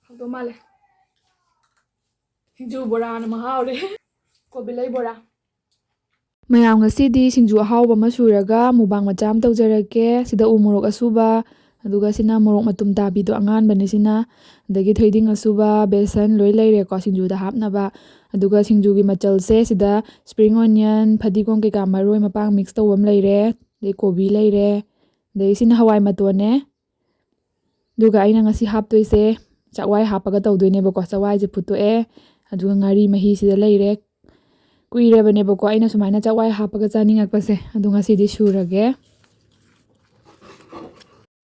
ꯍꯧꯗꯧ ꯃꯥꯜꯂꯦ ꯁꯤꯡꯖꯨ ꯕꯣꯔꯥꯅ ꯃꯍꯥꯎꯔꯦ ꯀꯣꯕꯤ ꯂꯩ ꯕꯣꯔꯥ ꯃꯌꯥꯝ ꯉꯁꯤꯗꯤ ꯁꯤꯡꯖꯨ ꯑꯍꯥꯎꯕ ꯑꯃ ꯁꯨꯔꯒ ꯃꯨꯛꯕꯥꯡ ꯃꯆꯥ ꯑꯃ ꯇꯧꯖꯔꯛꯀꯦ ꯁꯤꯗ ꯎ ꯃꯣꯔꯣꯛ ꯑꯁꯨꯕ ꯑꯗꯨꯒ ꯁꯤꯅ ꯃꯣꯔꯣꯛ ꯃꯇꯨꯝ ꯇꯥꯕꯤꯗꯣ ꯑꯉꯥꯟꯕꯅꯦ ꯁꯤꯅ ꯑꯗꯒꯤ ꯊꯣꯏꯗꯤꯡ ꯑꯁꯨꯕ ꯕꯦꯁꯟ ꯂꯣꯏ ꯂꯩꯔꯦꯀꯣ ꯁꯤꯡꯖꯨꯗ ꯍꯥꯞꯅꯕ ꯑꯗꯨꯒ ꯁꯤꯡꯖꯨꯒꯤ ꯃꯆꯜꯁꯦ ꯁꯤꯗ ꯁꯄ꯭ꯔꯤꯡ ꯑꯣꯅꯤꯌꯟ ꯐꯗꯤꯒꯣꯝ ꯀꯩꯀꯥ ꯃꯔꯣꯏ ꯃꯄꯥꯡ ꯃꯤꯛꯁ ꯇꯧꯕ ꯑꯃ ꯂꯩꯔꯦ ꯑꯗꯩ ꯀꯣꯕꯤ ꯂꯩꯔꯦ ꯑꯗꯩ ꯁꯤꯅ ꯍꯋꯥꯏ ꯃꯇꯣꯟꯅꯦ ꯑꯗꯨꯒ ꯑꯩꯅ ꯉꯁꯤ ꯍꯥꯞꯇꯣꯏꯁꯦ ꯆꯛꯋꯥꯏ ꯍꯥꯞꯄꯒ ꯇꯧꯗꯣꯏꯅꯦꯕꯀꯣ ꯆꯛꯋꯥꯏꯁꯦ ꯐꯨꯠꯇꯣꯛꯑꯦ ꯑꯗꯨꯒ ꯉꯥꯔꯤ ꯃꯍꯤꯁꯤꯗ ꯂꯩꯔꯦ ꯀꯨꯏꯔꯕꯅꯦꯕꯀꯣ ꯑꯩꯅ ꯁꯨꯃꯥꯏꯅ ꯆꯛꯋꯥꯏ ꯍꯥꯞꯄꯒ ꯆꯥꯅꯤꯡꯉꯛꯄꯁꯦ ꯑꯗꯣ ꯉꯁꯤꯗꯤ ꯁꯨꯔꯒꯦ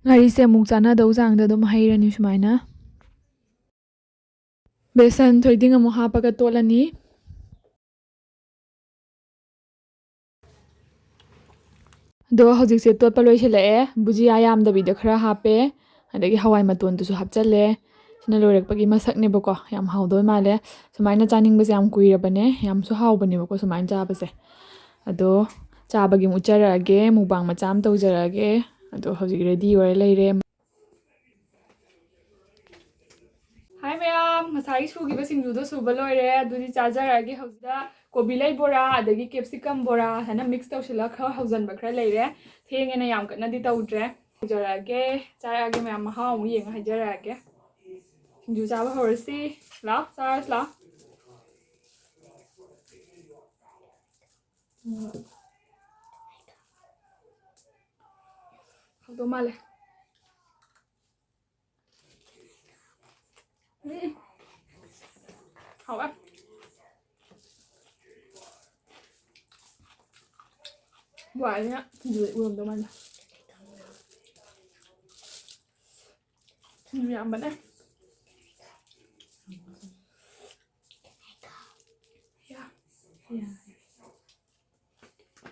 ꯉꯥꯔꯤꯁꯦ ꯑꯃꯨꯛ ꯆꯥꯟꯅꯗꯧ ꯆꯥꯡꯗ ꯑꯗꯨꯝ ꯍꯩꯔꯅꯤ ꯁꯨꯃꯥꯏꯅ ꯕꯦꯁꯟ ꯊꯣꯏꯗꯤꯡ ꯑꯃꯨꯛ ꯍꯥꯞꯄꯒ ꯇꯣꯠꯂꯅꯤ ꯑꯗꯣ ꯍꯧꯖꯤꯛꯁꯦ ꯇꯣꯠꯄ ꯂꯣꯏꯁꯤꯜꯂꯛꯑꯦ ꯕꯨꯖꯤꯌꯥ ꯌꯥꯝꯗꯕꯤꯗ ꯈꯔ ꯍꯥꯞꯄꯦ ꯑꯗꯒꯤ ꯍꯋꯥꯏ ꯃꯇꯣꯟꯗꯨꯁꯨ ꯍꯥꯞꯆꯜꯂꯦ ꯁꯤꯅ ꯂꯣꯏꯔꯛꯄꯒꯤ ꯃꯁꯛꯅꯦꯕꯀꯣ ꯌꯥꯝ ꯍꯥꯎꯗꯣꯏ ꯃꯥꯜꯂꯦ ꯁꯨꯃꯥꯏꯅ ꯆꯥꯅꯤꯡꯕꯁꯦ ꯌꯥꯝ ꯀꯨꯏꯔꯕꯅꯦ ꯌꯥꯝꯁꯨ ꯍꯥꯎꯕꯅꯦꯕꯀꯣ ꯁꯨꯃꯥꯏꯅ ꯆꯥꯕꯁꯦ ꯑꯗꯣ ꯆꯥꯕꯒꯤ ꯎꯠꯆꯔꯛꯑꯒꯦ ꯃꯨꯛꯕꯥꯡ ꯃꯆꯥ ꯑꯃ ꯇꯧꯖꯔꯛꯑꯒꯦ ꯑꯗꯣ ꯍꯧꯖꯤꯛ ꯔꯦꯗꯤ ꯑꯣꯏꯔ ꯂꯩꯔꯦ ꯍꯥꯏ ꯃꯌꯥꯝ ꯉꯁꯥꯏꯒꯤ ꯁꯨꯈꯤꯕ ꯁꯤꯡꯖꯨꯗꯣ ꯁꯨꯕ ꯂꯣꯏꯔꯦ ꯑꯗꯨꯗꯤ ꯆꯥꯖꯔꯛꯑꯒꯦ ꯍꯧꯖꯤꯛꯇ ꯀꯣꯕꯤ ꯂꯩ ꯕꯣꯔꯥ ꯑꯗꯒꯤ ꯀꯦꯞꯁꯤꯀꯝ ꯕꯣꯔꯥ ꯍꯥꯏꯅ ꯃꯤꯛꯁ ꯇꯧꯁꯤꯜꯂꯒ ꯈꯔ ꯍꯧꯖꯤꯟꯕ ꯈꯔ ꯂꯩꯔꯦ ꯊꯦꯡꯉꯦꯅ ꯌꯥꯝ ꯀꯟꯅꯗꯤ ꯇꯧꯗ꯭ꯔꯦ ꯍꯧꯖꯔꯛꯑꯒꯦ ꯆꯥꯔꯛꯑꯒꯦ ꯃꯌꯥꯝ ꯃꯍꯥꯎ ꯑꯃꯨꯛ ꯌꯦꯡꯉ ꯍꯥꯏꯖꯔꯛꯑꯒꯦ ꯁꯤꯡꯖꯨ ꯆꯥꯕ ꯍꯧꯔꯁꯤ ꯂꯥꯎ ꯆꯥꯔꯁꯤ ꯂꯥꯎ ꯍꯧꯗꯧ ꯃꯥꯜꯂꯦ ꯍꯥꯎꯋꯦ ꯕꯣꯔꯥꯁꯤꯅ ꯁꯤꯡꯖꯨꯗ ꯎꯔꯝꯗꯧ ꯃꯥꯜꯂꯦ ꯁꯤꯡꯖꯨ ꯌꯥꯝꯕꯅꯦ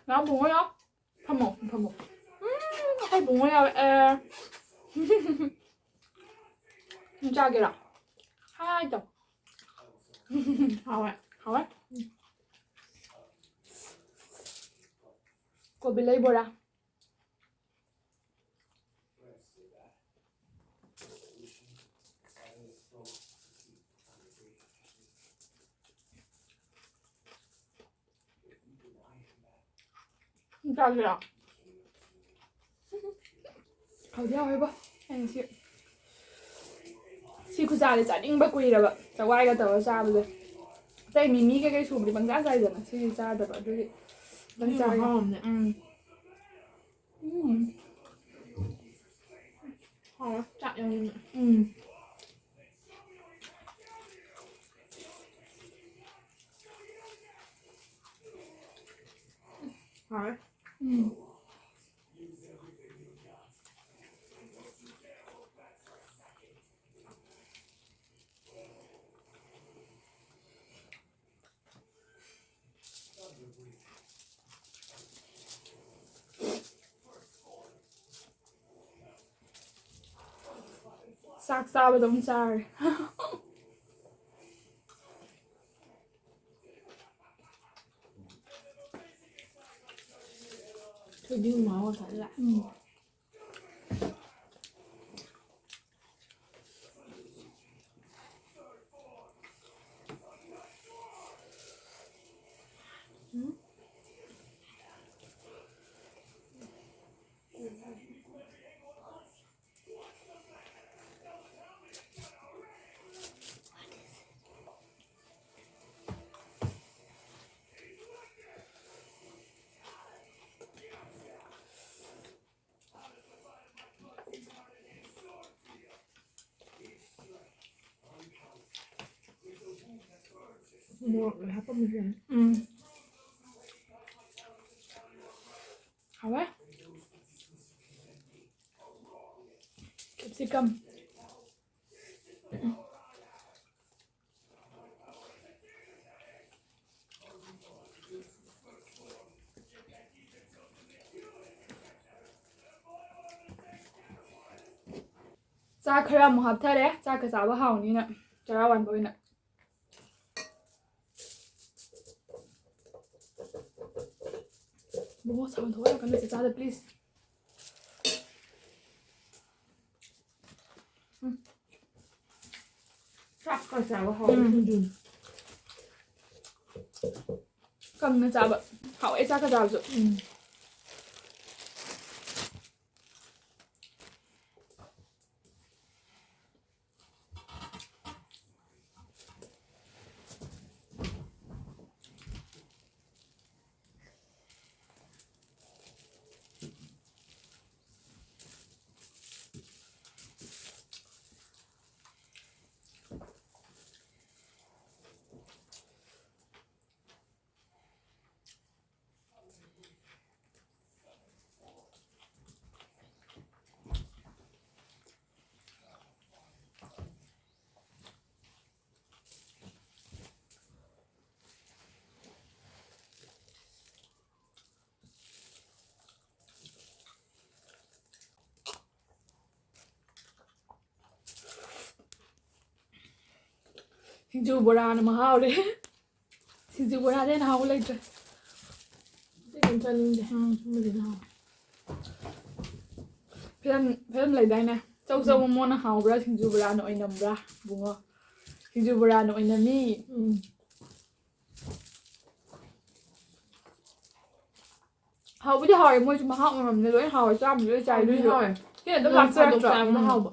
ꯂꯥꯎ ꯕꯨꯡꯉꯣ ꯂꯥꯎ ꯐꯝꯃꯣ ꯐꯝꯃꯣ ꯑꯩꯈꯣꯏ ꯕꯨꯡꯉꯣ ꯌꯥꯎꯔꯛꯑꯦ ꯆꯥꯒꯦꯔꯣ ꯍꯥꯏ ꯇꯧ ꯍꯥꯎꯋꯦ ꯍꯥꯎꯋꯦ ꯀꯣꯕꯤ ꯂꯩ ꯕꯣꯔꯥ ꯆꯥꯒꯦꯔꯣ ꯍꯥꯎꯗꯤ ꯍꯥꯎꯋꯦꯕꯣ ꯑꯩ ꯁꯤ ꯈꯨꯆꯥꯁꯦ ꯆꯥꯅꯤꯡꯕ ꯀꯨꯏꯔꯕ ꯆꯛꯋꯥꯏꯒ ꯇꯧꯔꯒ ꯆꯥꯕꯁꯦ ꯑꯇꯩ ꯃꯤꯃꯤ ꯀꯩꯀꯩ ꯁꯨꯕꯗꯤ ꯄꯪꯆꯥ ꯆꯥꯏꯗꯅ ꯁꯤꯗꯤ ꯆꯥꯗꯕ ꯑꯗꯨꯒꯤ ꯈꯤꯇꯪ ꯆꯥꯒꯦ ꯍꯥꯎꯋꯦ ꯆꯥꯛ ꯌꯥꯝꯅ ꯍꯥꯎꯋꯦ ꯆꯥꯛ ꯆꯥꯕꯗꯧ ꯆꯥꯔꯦ ꯊꯣꯏꯗꯤꯡ ꯃꯍꯥꯎ ꯊꯠꯂꯦ ꯃꯣꯔꯣꯛ ꯂꯣꯏ ꯍꯥꯞꯄꯝꯃꯁꯨ ꯌꯥꯏ ꯍꯥꯎꯋꯦ ꯀꯦꯞꯁꯤꯀꯝ ꯆꯥꯛ ꯈꯔ ꯑꯃꯨꯛ ꯍꯥꯞꯊꯔꯦ ꯆꯥꯛꯀ ꯆꯥꯕ ꯍꯥꯎꯅꯤꯅ ꯆꯔꯥ ꯋꯥꯟꯕ ꯑꯣꯏꯅ ꯕꯨꯡꯉꯣ ꯁꯥꯎꯟ ꯊꯣꯛꯍꯜꯂꯛꯀꯅꯨ ꯆꯥꯆꯥꯗ ꯄ꯭ꯂꯤꯖ ꯆꯥꯛꯀ ꯆꯥꯕ ꯍꯥꯎꯋꯦ ꯁꯤꯡꯖꯨ ꯀꯪꯅ ꯆꯥꯕ ꯍꯥꯎꯋꯦ ꯆꯥꯛꯀ ꯆꯥꯕꯁꯨ ꯁꯤꯡꯖꯨ ꯕꯣꯔꯥꯅ ꯃꯍꯥꯎꯔꯦ ꯁꯤꯡꯖꯨ ꯕꯣꯔꯥꯗꯩ ꯍꯦꯟꯅ ꯍꯥꯎꯕ ꯂꯩꯇ꯭ꯔꯦ ꯆꯤꯛꯀꯟ ꯆꯥꯅꯤꯡꯗꯦ ꯁꯨꯝꯕꯗꯤ ꯍꯥꯎꯋꯦ ꯐꯤꯂꯝ ꯂꯩꯗꯥꯏꯅꯦ ꯆꯧ ꯆꯧ ꯃꯣꯃꯣꯅ ꯍꯥꯎꯕ꯭ꯔꯥ ꯁꯤꯡꯖꯨ ꯕꯣꯔꯥꯅ ꯑꯣꯏꯅꯝꯕ꯭ꯔꯥ ꯕꯨꯡꯉꯣ ꯁꯤꯡꯖꯨ ꯕꯣꯔꯥꯅ ꯑꯣꯏꯅꯝꯃꯤ ꯍꯥꯎꯕꯨꯗꯤ ꯍꯥꯎꯋꯦ ꯃꯣꯏꯁꯨ ꯃꯍꯥꯎ ꯑꯃꯃꯝꯅꯦ ꯂꯣꯏ ꯍꯥꯎꯋꯦ ꯆꯥꯕꯨꯗꯤ ꯂꯣꯏ ꯆꯥꯏ ꯑꯗꯨꯏꯁꯨ ꯍꯥꯎꯋꯦ ꯁꯤꯅ ꯑꯗꯨꯝ ꯅꯣꯡ ꯐꯥꯗꯣꯛ ꯂꯥꯛꯆꯔꯛꯇ꯭ꯔꯣ ꯆꯥꯕꯗ ꯍꯥꯎꯕ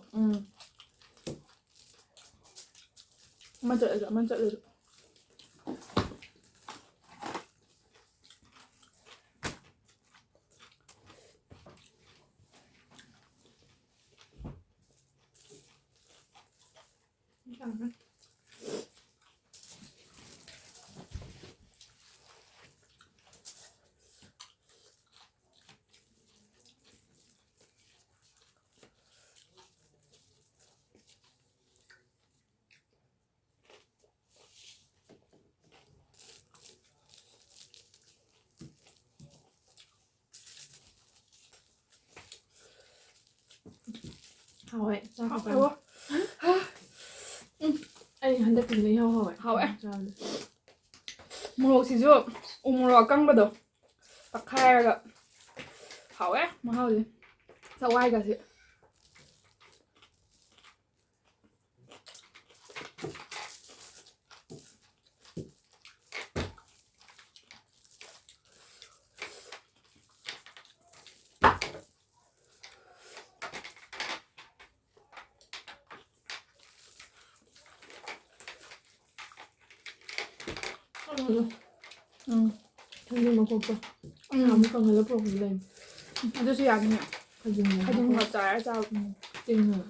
ꯑꯃ ꯆꯠꯂꯁꯨ ꯑꯃ ꯆꯠꯂꯁꯨ ꯍꯥꯎꯋꯦ ꯆꯥꯛꯀ ꯍꯥꯎꯋꯦ ꯑꯩ ꯍꯟꯗꯛꯀꯤꯁꯤꯅ ꯏꯍꯥꯎ ꯍꯥꯎꯋꯦ ꯍꯥꯎꯋꯦ ꯆꯥꯕꯗ ꯃꯣꯔꯣꯛꯁꯤꯁꯨ ꯎ ꯃꯣꯔꯣꯛ ꯑꯀꯪꯕꯗꯣ ꯇꯛꯈꯥꯏꯔꯒ ꯍꯥꯎꯋꯦ ꯃꯍꯥꯎꯁꯦ ꯆꯋꯥꯏꯒꯁꯦ ꯊꯥꯡꯖꯤꯡ ꯃꯈꯣꯛꯇꯣ ꯑꯃꯨꯛ ꯀꯪꯍꯜꯂ ꯄꯨꯔꯛꯄꯁꯨ ꯂꯩ ꯑꯗꯨꯁꯨ ꯌꯥꯅꯤꯅꯦ ꯈꯥꯖꯤꯡꯒ ꯈꯥꯖꯤꯡꯒ ꯆꯥꯔ ꯆꯥꯕ ꯇꯤꯡꯉꯒ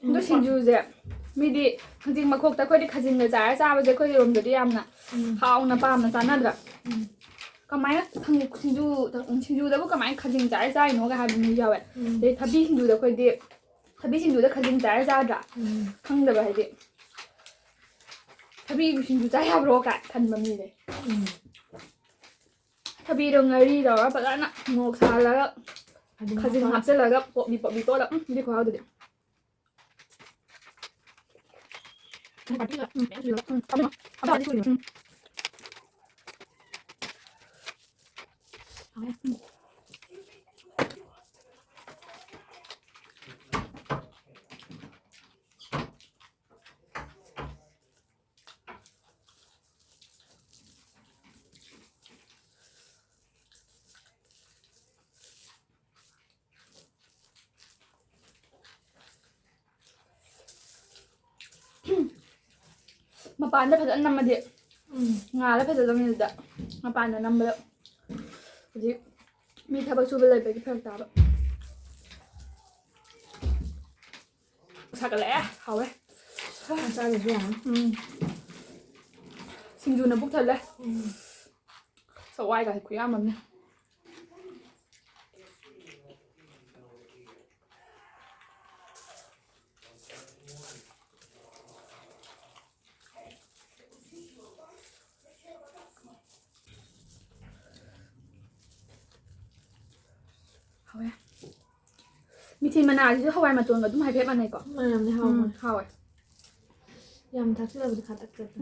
ꯑꯗꯣ ꯁꯤꯡꯖꯨꯁꯦ ꯃꯤꯗꯤ ꯊꯥꯡꯖꯤꯡ ꯃꯈꯣꯛꯇ ꯑꯩꯈꯣꯏꯗꯤ ꯈꯥꯖꯤꯡꯒ ꯆꯥꯔ ꯆꯥꯕꯁꯦ ꯑꯩꯈꯣꯏꯒꯤꯔꯣꯝꯗꯗꯤ ꯌꯥꯝꯅ ꯍꯥꯎꯅ ꯄꯥꯝꯅ ꯆꯥꯟꯅꯗ꯭ꯔꯥ ꯀꯃꯥꯏꯅ ꯁꯤꯡꯖꯨꯗꯕꯨ ꯀꯃꯥꯏꯅ ꯈꯥꯖꯤꯡ ꯆꯥꯔ ꯆꯥꯔꯤꯅꯣꯒ ꯍꯥꯏꯕ ꯃꯤ ꯌꯥꯎꯋꯦ ꯑꯗꯩ ꯊꯕꯤ ꯁꯤꯡꯖꯨꯗ ꯑꯩꯈꯣꯏꯗꯤ ꯊꯕꯤ ꯁꯤꯡꯖꯨꯗ ꯈꯥꯖꯤꯡ ꯆꯥꯔ ꯆꯥꯗ꯭ꯔꯥ ꯈꯪꯗꯕ ꯍꯥꯏꯗꯤ ꯊꯕꯤ ꯁꯤꯡꯖꯨ ꯆꯥ ꯌꯥꯕ꯭ꯔꯣ ꯀꯥꯏ ꯈꯟꯕ ꯃꯤ ꯂꯩ ꯊꯕꯤꯗꯣ ꯉꯥꯔꯤ ꯇꯧꯔꯒ ꯐꯖꯅ ꯃꯣꯔꯣꯛ ꯁꯥꯍꯜꯂꯒ ꯈꯥꯖꯤꯡ ꯍꯥꯞꯆꯤꯜꯂꯒ ꯄꯣꯞꯂꯤ ꯄꯣꯞꯂꯤ ꯇꯣꯠꯂ ꯑꯗꯨꯗꯤ ꯈꯨꯍꯥꯎꯗꯨꯗꯤ ꯃꯄꯥꯟꯗ ꯐꯖꯅ ꯅꯝꯃꯗꯤ ꯉꯥꯜꯂ ꯐꯖꯗꯕꯅꯤ ꯑꯗꯨꯗ ꯃꯄꯥꯟꯗ ꯅꯝꯕꯗ ꯍꯧꯖꯤꯛ ꯃꯤ ꯊꯕꯛ ꯁꯨꯕ ꯂꯩꯕꯒꯤ ꯐꯔꯛ ꯇꯥꯕ ꯁꯥꯒꯠꯂꯛꯑꯦ ꯍꯥꯎꯋꯦ ꯆꯥꯔꯁꯨ ꯌꯥꯔꯅꯤ ꯁꯤꯡꯖꯨꯅ ꯄꯨꯛ ꯊꯜꯂꯦ ꯆꯋꯥꯏꯒꯁꯦ ꯈꯨꯌꯥꯝ ꯑꯃꯅꯦ ꯍꯥꯎꯋꯦ ꯃꯤꯊꯤ ꯃꯅꯥꯁꯤꯁꯨ ꯍꯋꯥꯏ ꯃꯇꯣꯟꯒ ꯑꯗꯨꯝ ꯍꯥꯏꯐꯦꯠ ꯃꯥꯟꯅꯩꯀꯣ ꯃꯌꯥꯝꯅꯦ ꯍꯥꯎꯕ ꯍꯥꯎꯋꯦ ꯌꯥꯝ ꯊꯥꯛꯆꯤꯜꯂꯕꯗꯤ ꯈꯥꯇꯛ ꯆꯠꯄ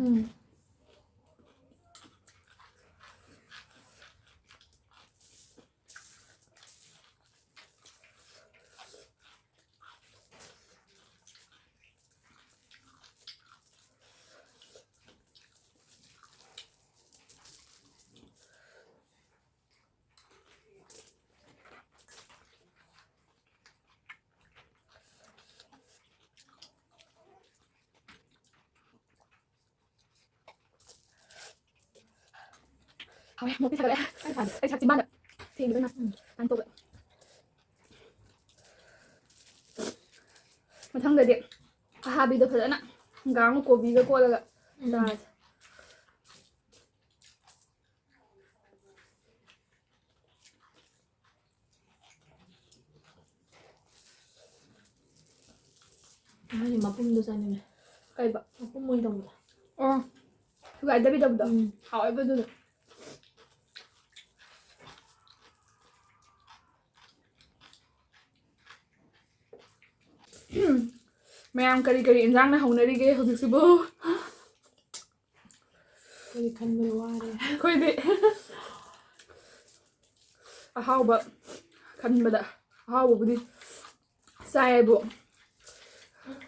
ꯍꯥꯎꯋꯦ ꯃꯣꯛꯇꯤ ꯁꯥꯒꯠꯂꯛꯑꯦ ꯑꯩ ꯁꯛ ꯆꯤꯝꯕꯥꯟꯗ ꯊꯦꯡꯈꯤꯕꯅ ꯅꯪ ꯇꯧꯕ ꯃꯊꯪꯗꯗꯤ ꯑꯍꯥꯕꯤꯗꯣ ꯐꯖꯅ ꯍꯪꯒꯥꯝꯒ ꯀꯣꯕꯤꯒ ꯀꯣꯠꯂꯒ ꯆꯥꯔꯁꯦ ꯃꯥꯒꯤ ꯃꯄꯨꯝꯗꯣ ꯆꯥꯅꯤꯡꯉꯦ ꯀꯩꯕ ꯃꯄꯨꯝ ꯑꯣꯏꯅ ꯇꯧꯕꯗꯣ ꯁꯨꯒꯥꯏꯗꯕꯤ ꯇꯧꯕꯗꯣ ꯍꯥꯎꯋꯦꯕ ꯑꯗꯨꯗꯣ ꯃꯌꯥꯝ ꯀꯔꯤ ꯀꯔꯤ ꯏꯟꯖꯥꯡꯅ ꯍꯧꯅꯔꯤꯒꯦ ꯍꯧꯖꯤꯛꯁꯤꯕꯨ ꯑꯩꯈꯣꯏꯗꯤ ꯈꯟꯕꯗ ꯋꯥꯔꯦ ꯑꯩꯈꯣꯏꯗꯤ ꯑꯍꯥꯎꯕ ꯈꯟꯕꯗ ꯑꯍꯥꯎꯕꯕꯨꯗꯤ ꯆꯥꯏꯌꯦꯕꯨ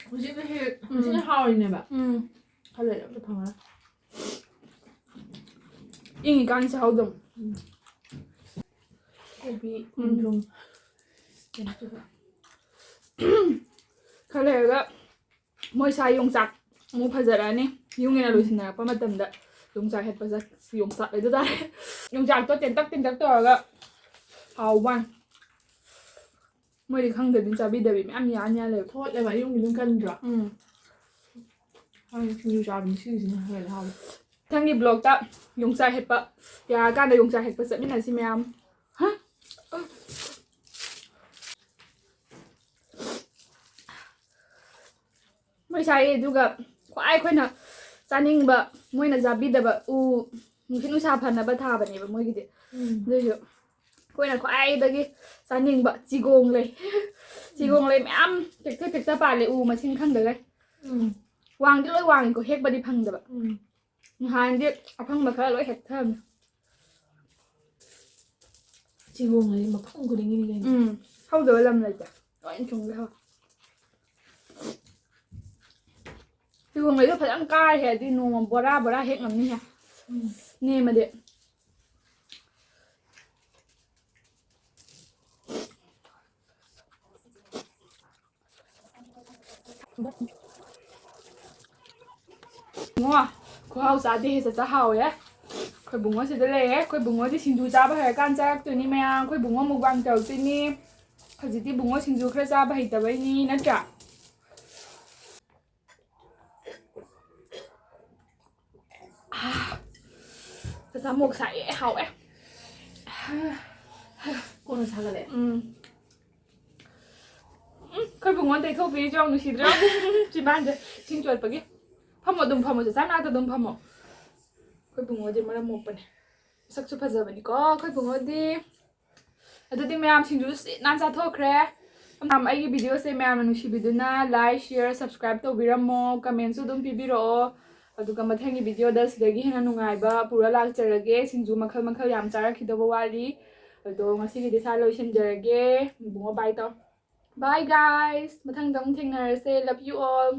ꯍꯧꯖꯤꯛꯅ ꯍꯧꯖꯤꯛꯅ ꯍꯥꯎꯔꯤꯅꯦꯕ ꯈꯔ ꯂꯩꯔ ꯑꯝꯇ ꯐꯪꯉꯔꯣꯏ ꯏꯪꯉꯤꯀꯥꯟ ꯆꯥꯍꯧꯗꯧ ꯀꯣꯕꯤ ꯈꯣꯡꯗ꯭ꯔꯨꯝ ꯈꯔ ꯂꯩꯔꯒ ꯃꯣꯏ ꯁꯥꯏ ꯌꯣꯡꯆꯥꯛ ꯑꯃꯨꯛ ꯐꯖꯔꯛꯑꯅꯤ ꯌꯨꯝꯒꯤꯅ ꯂꯣꯏꯁꯤꯟꯅꯔꯛꯄ ꯃꯇꯝꯗ ꯌꯣꯡꯆꯥꯛ ꯍꯦꯛꯄ ꯌꯣꯡꯆꯥꯛ ꯍꯥꯏꯗꯨ ꯇꯥꯔꯦ ꯌꯣꯡꯆꯥꯛꯇꯣ ꯇꯦꯟꯇꯛ ꯇꯦꯟꯇꯛ ꯇꯧꯔꯒ ꯍꯥꯎꯕꯅꯤ ꯃꯣꯏꯗꯤ ꯈꯪꯗꯕꯤ ꯆꯥꯕꯤꯗꯕꯤ ꯃꯌꯥꯝ ꯌꯥꯟ ꯌꯥꯜꯂꯦꯕ ꯊꯣꯠꯂꯦꯕ ꯌꯨꯝꯒꯤ ꯑꯗꯨꯝ ꯀꯟꯗ꯭ꯔꯣ ꯁꯤꯡꯖꯨ ꯆꯥꯕꯗꯤ ꯁꯤꯒꯤꯁꯤꯅ ꯍꯦꯟꯅ ꯍꯥꯎꯋꯦ ꯃꯊꯪꯒꯤ ꯕ꯭ꯂꯣꯛꯇ ꯌꯣꯡꯆꯥꯛ ꯍꯦꯛꯄ ꯌꯥꯔꯀꯥꯟꯗ ꯌꯣꯡꯆꯥꯛ ꯍꯦꯛꯄ ꯆꯠꯃꯤꯟꯅꯁꯤ ꯃꯌꯥꯝ ꯃꯣꯏ ꯁꯥꯏ ꯑꯗꯨꯒ ꯈ꯭ꯋꯥꯏ ꯑꯩꯈꯣꯏꯅ ꯆꯥꯅꯤꯡꯕ ꯃꯣꯏꯅ ꯆꯥꯕꯤꯗꯕ ꯅꯨꯡꯁꯤꯠ ꯅꯨꯡꯁꯥ ꯐꯅꯕ ꯊꯥꯕꯅꯦꯕ ꯃꯣꯏꯒꯤꯗꯤ ꯑꯗꯨꯏꯁꯨ ꯑꯩꯈꯣꯏꯅ ꯈ꯭ꯋꯥꯏꯗꯒꯤ ꯆꯥꯅꯤꯡꯕ ꯆꯤꯒꯣꯡ ꯂꯩ ꯃꯌꯥꯝ ꯇꯦꯛꯇ ꯇꯦꯛꯇ ꯄꯥꯜꯂꯦ ꯃꯁꯤꯡ ꯈꯪꯗꯒꯩ ꯋꯥꯡꯗꯤ ꯂꯣꯏ ꯋꯥꯡꯉꯤꯀꯣ ꯍꯦꯛꯄꯗꯤ ꯐꯪꯗꯕ ꯅꯍꯥꯟꯗꯤ ꯑꯐꯪꯕ ꯈꯔ ꯂꯣꯏ ꯍꯦꯛꯊꯔꯝꯃꯦ ꯆꯤꯒꯣꯡ ꯍꯥꯏꯗꯤ ꯃꯐꯝ ꯈꯨꯗꯤꯡꯒꯤꯅꯤ ꯀꯩꯅꯣ ꯍꯧꯗꯕ ꯂꯝ ꯂꯩꯇꯦ ꯂꯣꯏ ꯁꯨꯡꯒꯩ ꯍꯧꯋꯦ ꯆꯤꯒꯣꯡꯂꯩꯗꯣ ꯐꯖꯅ ꯀꯥꯔ ꯍꯦꯛꯑꯗꯤ ꯅꯣꯡꯃ ꯕꯣꯔꯥ ꯍꯦꯛ ꯉꯝꯅꯤꯍꯦ ꯅꯦꯝꯃꯗꯤ ꯕꯨꯡꯉꯣ ꯈꯨꯍꯥꯎ ꯆꯥꯗꯦꯍꯦ ꯆꯠꯆ ꯍꯥꯎꯋꯦ ꯑꯩꯈꯣꯏ ꯕꯨꯡꯉꯣ ꯁꯤꯗ ꯂꯩꯔꯦ ꯑꯩꯈꯣꯏ ꯕꯨꯡꯉꯣꯗꯤ ꯁꯤꯡꯖꯨ ꯆꯥꯕ ꯍꯩꯔꯀꯥꯟ ꯆꯥꯔꯛꯇꯣꯏꯅꯤ ꯃꯌꯥꯝ ꯑꯩꯈꯣꯏ ꯕꯨꯡꯉꯣ ꯃꯨꯛꯕꯥꯡ ꯇꯧꯔꯛꯇꯣꯏꯅꯤ ꯍꯧꯖꯤꯛꯇꯤ ꯕꯨꯡꯉꯣ ꯁꯤꯡꯖꯨ ꯈꯔ ꯆꯥꯕ ꯍꯩꯇꯕꯩꯅꯤ ꯅꯠꯇ꯭ꯔꯥ ꯆꯆꯥ ꯃꯣꯛ ꯁꯥꯏꯑꯦ ꯍꯥꯎꯋꯦ ꯀꯣꯟꯅ ꯁꯥꯒꯠꯂꯛꯑꯦ ꯑꯩꯈꯣꯏ ꯕꯨꯡꯉꯣ ꯇꯩꯊꯣꯛꯄꯤꯔꯤꯁꯦ ꯌꯥꯝ ꯅꯨꯡꯁꯤꯗ꯭ꯔꯣ ꯆꯤꯝꯕꯥꯟꯁꯦ ꯏꯁꯤꯡ ꯆꯣꯠꯄꯒꯤ ꯐꯝꯃꯣ ꯑꯗꯨꯝ ꯐꯝꯃꯣ ꯆꯆꯥ ꯃꯅꯥꯛꯇ ꯑꯗꯨꯝ ꯐꯝꯃꯣ ꯑꯩꯈꯣꯏ ꯕꯨꯡꯉꯣꯗꯤ ꯃꯔꯝ ꯃꯣꯛꯄꯅꯦ ꯃꯁꯛꯁꯨ ꯐꯖꯕꯅꯤꯀꯣ ꯑꯩꯈꯣꯏ ꯕꯨꯡꯉꯣꯗꯤ ꯑꯗꯨꯗꯤ ꯃꯌꯥꯝ ꯁꯤꯡꯖꯨ ꯁꯤꯠ ꯅꯥꯟ ꯆꯥꯊꯣꯛꯈ꯭ꯔꯦ ꯑꯩꯒꯤ ꯚꯤꯗꯤꯑꯣꯁꯦ ꯃꯌꯥꯝꯅ ꯅꯨꯡꯁꯤꯕꯤꯗꯨꯅ ꯂꯥꯏꯛ ꯁꯤꯌꯔ ꯁꯕꯁꯀ꯭ꯔꯥꯏꯕ ꯇꯧꯕꯤꯔꯝꯃꯣ ꯀꯃꯦꯟꯁꯨ ꯑꯗꯨꯝ ꯄꯤꯕꯤꯔꯛꯑꯣ ꯑꯗꯨꯒ ꯃꯊꯪꯒꯤ ꯚꯤꯗꯤꯑꯣꯗ ꯁꯤꯗꯒꯤ ꯍꯦꯟꯅ ꯅꯨꯡꯉꯥꯏꯕ ꯄꯨꯔ ꯂꯥꯛꯆꯔꯒꯦ ꯁꯤꯡꯖꯨ ꯃꯈꯜ ꯃꯈꯜ ꯌꯥꯝ ꯆꯥꯔꯛꯈꯤꯗꯧꯕ ꯋꯥꯠꯂꯤ ꯑꯗꯣ ꯉꯁꯤꯒꯤꯗꯤ ꯁꯥ ꯂꯣꯏꯁꯤꯟꯖꯔꯒꯦ ꯕꯨꯡꯉꯣ ꯕꯥꯏ ꯇꯧ ꯕꯥꯏ ꯒꯥꯏꯁ ꯃꯊꯪꯗ ꯑꯃꯨꯛ ꯊꯦꯡꯅꯔꯁꯦ ꯂꯚ ꯌꯨ ꯑꯣꯜ